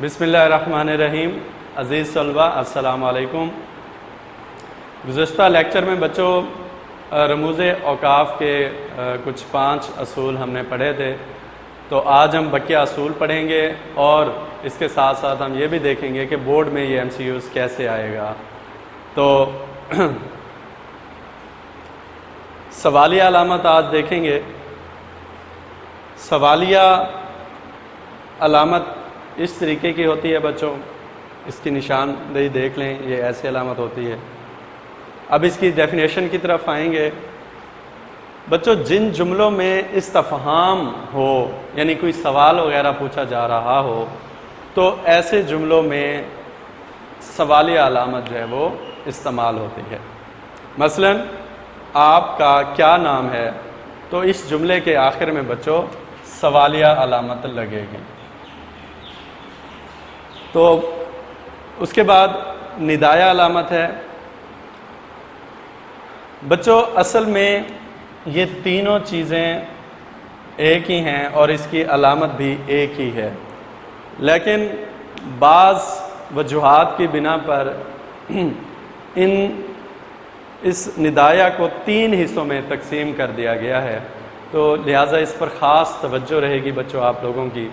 بسم اللہ الرحمن الرحیم۔ عزیز طلبہ السلام علیکم۔ گزشتہ لیکچر میں بچوں رموز اوقاف کے کچھ 5 اصول ہم نے پڑھے تھے، تو آج ہم بقیہ اصول پڑھیں گے اور اس کے ساتھ ساتھ ہم یہ بھی دیکھیں گے کہ بورڈ میں یہ MCQs کیسے آئے گا۔ تو سوالیہ علامت آج دیکھیں گے۔ سوالیہ علامت اس طریقے کی ہوتی ہے بچوں، اس کی نشاندہی دیکھ لیں، یہ ایسی علامت ہوتی ہے۔ اب اس کی ڈیفینیشن کی طرف آئیں گے۔ بچوں جن جملوں میں استفہام ہو، یعنی کوئی سوال وغیرہ پوچھا جا رہا ہو، تو ایسے جملوں میں سوالیہ علامت جو ہے وہ استعمال ہوتی ہے۔ مثلا آپ کا کیا نام ہے، تو اس جملے کے آخر میں بچوں سوالیہ علامت لگے گی۔ تو اس کے بعد ندایہ علامت ہے۔ بچوں اصل میں یہ تینوں چیزیں ایک ہی ہیں اور اس کی علامت بھی ایک ہی ہے، لیکن بعض وجوہات کی بنا پر اس ندایہ کو 3 حصوں میں تقسیم کر دیا گیا ہے، تو لہٰذا اس پر خاص توجہ رہے گی بچوں آپ لوگوں کی۔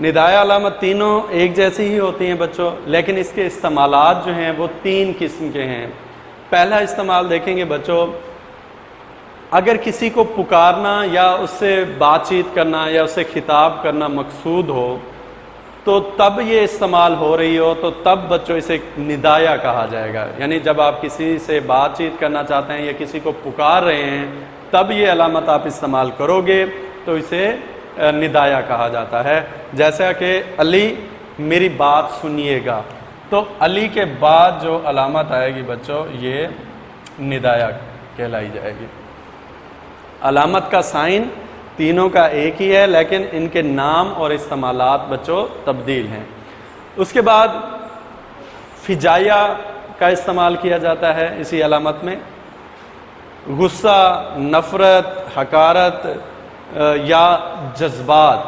ندایہ علامت تینوں ایک جیسی ہی ہوتی ہیں بچوں، لیکن اس کے استعمالات جو ہیں وہ 3 قسم کے ہیں۔ پہلا استعمال دیکھیں گے بچوں، اگر کسی کو پکارنا یا اس سے بات چیت کرنا یا اسے خطاب کرنا مقصود ہو، تو تب یہ استعمال ہو رہی ہو، تو تب بچوں اسے ندایہ کہا جائے گا۔ یعنی جب آپ کسی سے بات چیت کرنا چاہتے ہیں یا کسی کو پکار رہے ہیں، تب یہ علامت آپ استعمال کرو گے تو اسے ندایہ کہا جاتا ہے۔ جیسا کہ علی میری بات سنیے گا، تو علی کے بعد جو علامت آئے گی بچوں یہ ندایہ کہلائی جائے گی۔ علامت کا سائن تینوں کا ایک ہی ہے، لیکن ان کے نام اور استعمالات بچوں تبدیل ہیں۔ اس کے بعد فجائیہ کا استعمال کیا جاتا ہے اسی علامت میں۔ غصہ، نفرت، حقارت یا جذبات،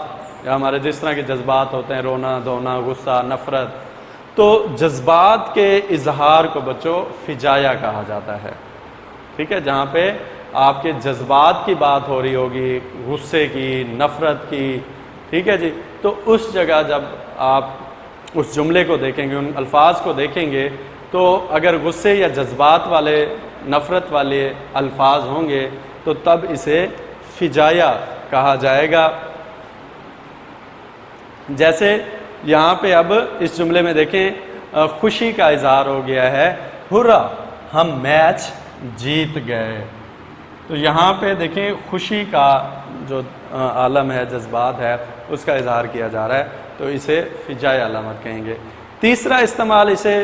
یا ہمارے جس طرح کے جذبات ہوتے ہیں، رونا دھونا، غصہ، نفرت، تو جذبات کے اظہار کو بچوں فجائیہ کہا جاتا ہے۔ ٹھیک ہے، جہاں پہ آپ کے جذبات کی بات ہو رہی ہوگی، غصے کی، نفرت کی، ٹھیک ہے جی، تو اس جگہ جب آپ اس جملے کو دیکھیں گے، ان الفاظ کو دیکھیں گے، تو اگر غصے یا جذبات والے، نفرت والے الفاظ ہوں گے تو تب اسے فجائیہ کہا جائے گا۔ جیسے یہاں پہ اب اس جملے میں دیکھیں خوشی کا اظہار ہو گیا ہے، ہرا ہم میچ جیت گئے۔ تو یہاں پہ دیکھیں خوشی کا جو عالم ہے، جذبات ہے، اس کا اظہار کیا جا رہا ہے، تو اسے فجائیہ علامت کہیں گے۔ تیسرا استعمال اسے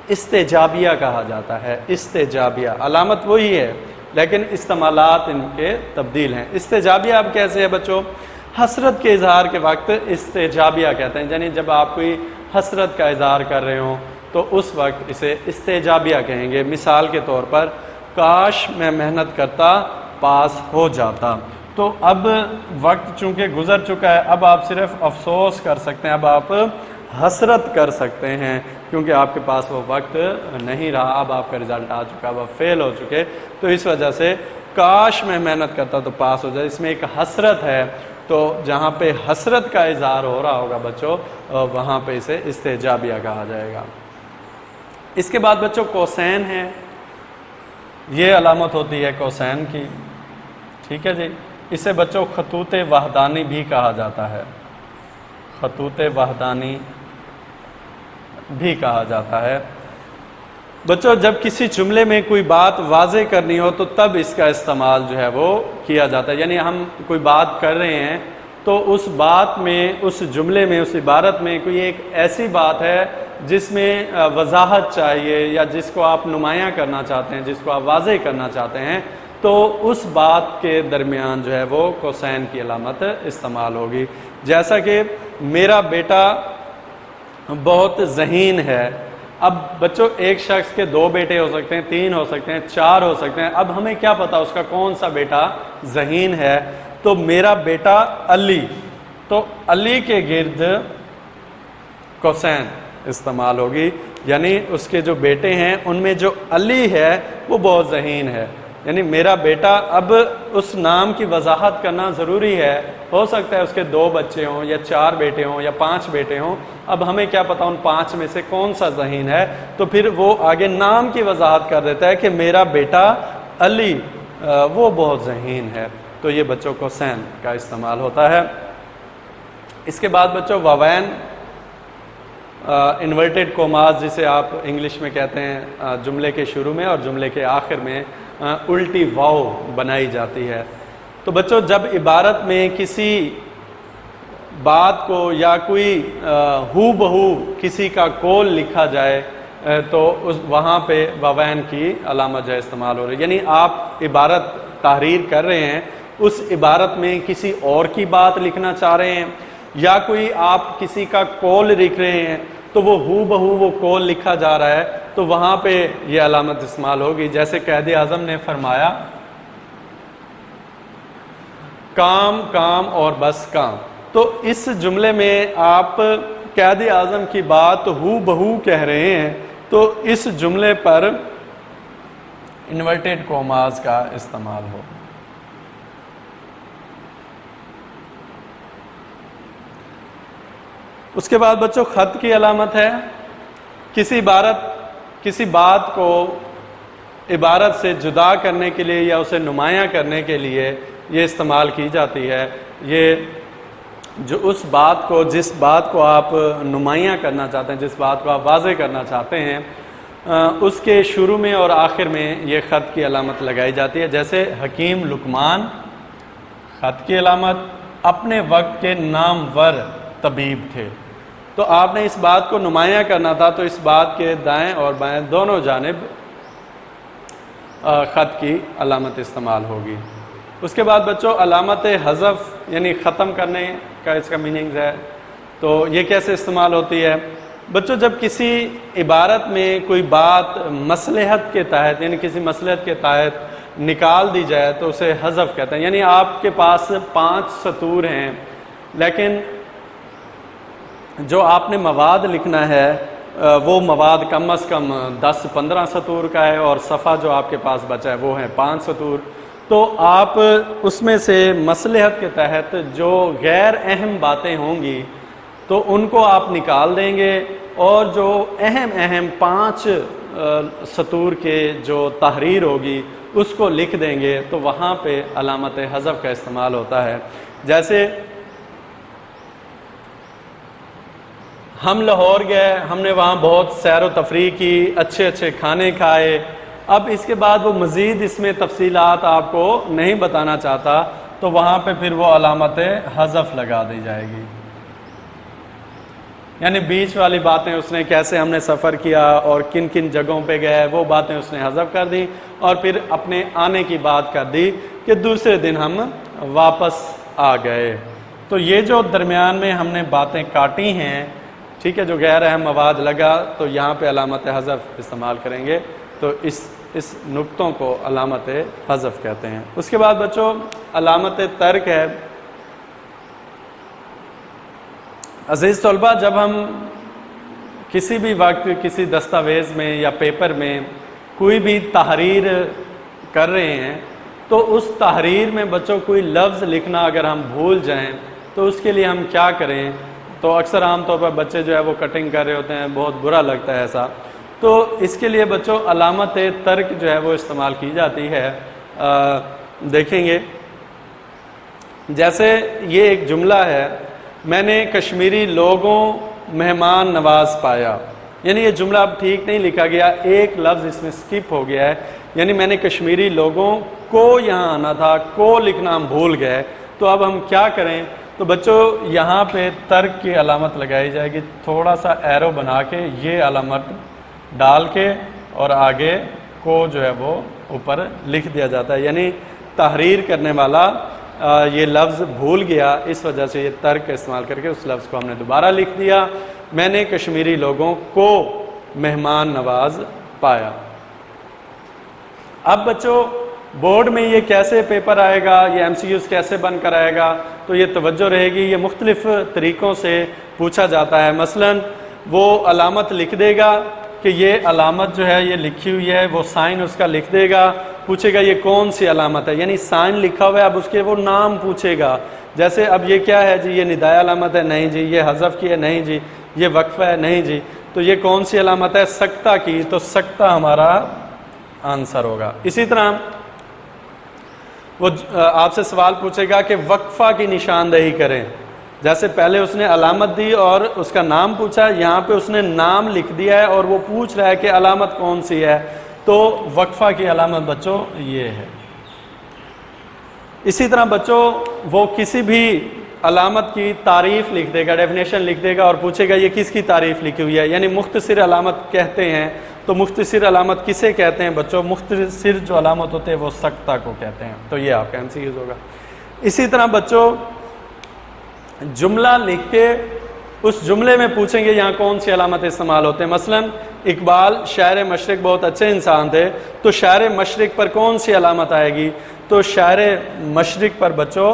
استجابیہ کہا جاتا ہے۔ استجابیہ علامت وہی ہے لیکن استعمالات ان کے تبدیل ہیں۔ استجابیہ اب کیسے ہے بچوں؟ حسرت کے اظہار کے وقت استجابیہ کہتے ہیں، یعنی جب آپ کوئی حسرت کا اظہار کر رہے ہوں تو اس وقت اسے استجابیہ کہیں گے۔ مثال کے طور پر کاش میں محنت کرتا، پاس ہو جاتا۔ تو اب وقت چونکہ گزر چکا ہے، اب آپ صرف افسوس کر سکتے ہیں، اب آپ حسرت کر سکتے ہیں، کیونکہ آپ کے پاس وہ وقت نہیں رہا، اب آپ کا رزلٹ آ چکا، اب آپ فیل ہو چکے۔ تو اس وجہ سے کاش میں محنت کرتا تو پاس ہو جائے، اس میں ایک حسرت ہے، تو جہاں پہ حسرت کا اظہار ہو رہا ہوگا بچوں، وہاں پہ اسے استجابیہ کہا جائے گا۔ اس کے بعد بچوں کوسین ہے، یہ علامت ہوتی ہے کوسین کی، ٹھیک ہے جی۔ اسے بچوں خطوط وحدانی بھی کہا جاتا ہے، خطوط وحدانی بھی کہا جاتا ہے۔ بچوں جب کسی جملے میں کوئی بات واضح کرنی ہو تو تب اس کا استعمال جو ہے وہ کیا جاتا ہے۔ یعنی ہم کوئی بات کر رہے ہیں تو اس بات میں، اس جملے میں، اس عبارت میں کوئی ایک ایسی بات ہے جس میں وضاحت چاہیے یا جس کو آپ نمایاں کرنا چاہتے ہیں، جس کو آپ واضح کرنا چاہتے ہیں، تو اس بات کے درمیان جو ہے وہ کوسین کی علامت استعمال ہوگی۔ جیسا کہ میرا بیٹا بہت ذہین ہے۔ اب بچوں ایک شخص کے 2 بیٹے ہو سکتے ہیں، 3 ہو سکتے ہیں، 4 ہو سکتے ہیں، اب ہمیں کیا پتا اس کا کون سا بیٹا ذہین ہے؟ تو میرا بیٹا علی تو علی کے گرد کوسین استعمال ہوگی، یعنی اس کے جو بیٹے ہیں ان میں جو علی ہے وہ بہت ذہین ہے، یعنی میرا بیٹا، اب اس نام کی وضاحت کرنا ضروری ہے، ہو سکتا ہے اس کے 2 بچے ہوں یا 4 بیٹے ہوں یا 5 بیٹے ہوں، اب ہمیں کیا پتا ان 5 میں سے کون سا ذہین ہے، تو پھر وہ آگے نام کی وضاحت کر دیتا ہے کہ میرا بیٹا علی وہ بہت ذہین ہے، تو یہ بچوں کو سین کا استعمال ہوتا ہے۔ اس کے بعد بچوں واوین، انورٹڈ کوماز جسے آپ انگلش میں کہتے ہیں، جملے کے شروع میں اور جملے کے آخر میں الٹی واو بنائی جاتی ہے۔ تو بچوں جب عبارت میں کسی بات کو یا کوئی ہو بہو کسی کا قول لکھا جائے تو وہاں پہ واوین کی علامت جو استعمال ہو رہی ہے، یعنی آپ عبارت تحریر کر رہے ہیں، اس عبارت میں کسی اور کی بات لکھنا چاہ رہے ہیں یا کوئی آپ کسی کا قول لکھ رہے ہیں تو وہ ہو بہو وہ قول لکھا جا رہا ہے، تو وہاں پہ یہ علامت استعمال ہوگی۔ جیسے قائد اعظم نے فرمایا کام کام اور بس کام، تو اس جملے میں آپ قائد اعظم کی بات ہو بہو کہہ رہے ہیں، تو اس جملے پر انورٹڈ کوماز کا استعمال ہو۔ اس کے بعد بچوں خط کی علامت ہے، کسی بات کو عبارت سے جدا کرنے کے لیے یا اسے نمایاں کرنے کے لیے یہ استعمال کی جاتی ہے۔ یہ جو جس بات کو آپ نمایاں کرنا چاہتے ہیں، جس بات کو آپ واضح کرنا چاہتے ہیں، اس کے شروع میں اور آخر میں یہ خط کی علامت لگائی جاتی ہے۔ جیسے حکیم لقمان، خط کی علامت، اپنے وقت کے نامور طبیب تھے، تو آپ نے اس بات کو نمایاں کرنا تھا تو اس بات کے دائیں اور بائیں دونوں جانب خط کی علامت استعمال ہوگی۔ اس کے بعد بچوں علامت حذف، یعنی ختم کرنے کا اس کا میننگ ہے، تو یہ کیسے استعمال ہوتی ہے؟ بچوں جب کسی عبارت میں کوئی بات مصلحت کے تحت، یعنی کسی مصلحت کے تحت نکال دی جائے تو اسے حذف کہتے ہیں، یعنی آپ کے پاس 5 سطور ہیں لیکن جو آپ نے مواد لکھنا ہے وہ مواد کم از کم 10-15 سطور کا ہے اور صفحہ جو آپ کے پاس بچا ہے وہ ہے 5 سطور، تو آپ اس میں سے مصلحت کے تحت جو غیر اہم باتیں ہوں گی تو ان کو آپ نکال دیں گے اور جو اہم 5 سطور کے جو تحریر ہوگی اس کو لکھ دیں گے، تو وہاں پہ علامت حذف کا استعمال ہوتا ہے۔ جیسے ہم لاہور گئے، ہم نے وہاں بہت سیر و تفریح کی، اچھے کھانے کھائے، اب اس کے بعد وہ مزید اس میں تفصیلات آپ کو نہیں بتانا چاہتا تو وہاں پہ پھر وہ علامت حذف لگا دی جائے گی، یعنی بیچ والی باتیں اس نے کیسے ہم نے سفر کیا اور کن کن جگہوں پہ گئے وہ باتیں اس نے حذف کر دی اور پھر اپنے آنے کی بات کر دی کہ دوسرے دن ہم واپس آ گئے۔ تو یہ جو درمیان میں ہم نے باتیں کاٹی ہیں، ٹھیک ہے، جو غیر اہم مواد لگا تو یہاں پہ علامت حذف استعمال کریں گے، تو اس نقطوں کو علامت حذف کہتے ہیں۔ اس کے بعد بچوں علامت ترک ہے۔ عزیز طلبہ، جب ہم کسی بھی وقت کسی دستاویز میں یا پیپر میں کوئی بھی تحریر کر رہے ہیں تو اس تحریر میں بچوں کوئی لفظ لکھنا اگر ہم بھول جائیں تو اس کے لیے ہم کیا کریں؟ تو اکثر عام طور پر بچے جو ہے وہ کٹنگ کر رہے ہوتے ہیں، بہت برا لگتا ہے ایسا، تو اس کے لیے بچوں علامت ترک جو ہے وہ استعمال کی جاتی ہے۔ دیکھیں گے جیسے یہ ایک جملہ ہے، میں نے کشمیری لوگوں مہمان نواز پایا، یعنی یہ جملہ اب ٹھیک نہیں لکھا گیا، ایک لفظ اس میں سکپ ہو گیا ہے، یعنی میں نے کشمیری لوگوں کو یہاں آنا تھا، کو لکھنا ہم بھول گئے، تو اب ہم کیا کریں؟ تو بچوں یہاں پہ ترک کی علامت لگائی جائے گی، تھوڑا سا ایرو بنا کے یہ علامت ڈال کے اور آگے کو جو ہے وہ اوپر لکھ دیا جاتا ہے، یعنی تحریر کرنے والا یہ لفظ بھول گیا، اس وجہ سے یہ ترک استعمال کر کے اس لفظ کو ہم نے دوبارہ لکھ دیا، میں نے کشمیری لوگوں کو مہمان نواز پایا۔ اب بچوں بورڈ میں یہ کیسے پیپر آئے گا، یہ MCQs کیسے بن کر آئے گا، تو یہ توجہ رہے گی، یہ مختلف طریقوں سے پوچھا جاتا ہے۔ مثلا وہ علامت لکھ دے گا کہ یہ علامت جو ہے یہ لکھی ہوئی ہے، وہ سائن اس کا لکھ دے گا، پوچھے گا یہ کون سی علامت ہے، یعنی سائن لکھا ہوا ہے، اب اس کے وہ نام پوچھے گا، جیسے اب یہ کیا ہے جی، یہ ندائے علامت ہے، نہیں جی، یہ حذف کی ہے، نہیں جی، یہ وقفہ ہے، نہیں جی، تو یہ کون سی علامت ہے، سکتہ کی، تو سکتہ ہمارا آنسر ہوگا۔ اسی طرح وہ آپ سے سوال پوچھے گا کہ وقفہ کی نشاندہی کریں، جیسے پہلے اس نے علامت دی اور اس کا نام پوچھا، یہاں پہ اس نے نام لکھ دیا ہے اور وہ پوچھ رہا ہے کہ علامت کون سی ہے، تو وقفہ کی علامت بچوں یہ ہے۔ اسی طرح بچوں وہ کسی بھی علامت کی تعریف لکھ دے گا، ڈیفینیشن لکھ دے گا اور پوچھے گا یہ کس کی تعریف لکھی ہوئی ہے، یعنی مختصر علامت کہتے ہیں، تو مختصر علامت کسے کہتے ہیں بچوں، مختصر جو علامت ہوتے ہیں وہ سکتہ کو کہتے ہیں، تو یہ آپ کا MCQs ہوگا۔ اسی طرح بچوں جملہ لکھ کے اس جملے میں پوچھیں گے یہاں کون سی علامت استعمال ہوتے ہیں، مثلا اقبال شاعر مشرق بہت اچھے انسان تھے، تو شاعر مشرق پر کون سی علامت آئے گی، تو شاعر مشرق پر بچوں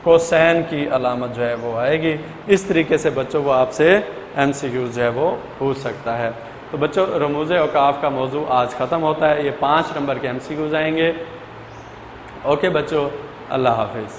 کوسین کی علامت جو ہے وہ آئے گی۔ اس طریقے سے بچوں وہ آپ سے MCQs جو ہے وہ پوچھ سکتا ہے۔ تو بچوں رموز اوقاف کا موضوع آج ختم ہوتا ہے، یہ 5 نمبر کے MCQs آئیں گے۔ اوکے بچوں، اللہ حافظ۔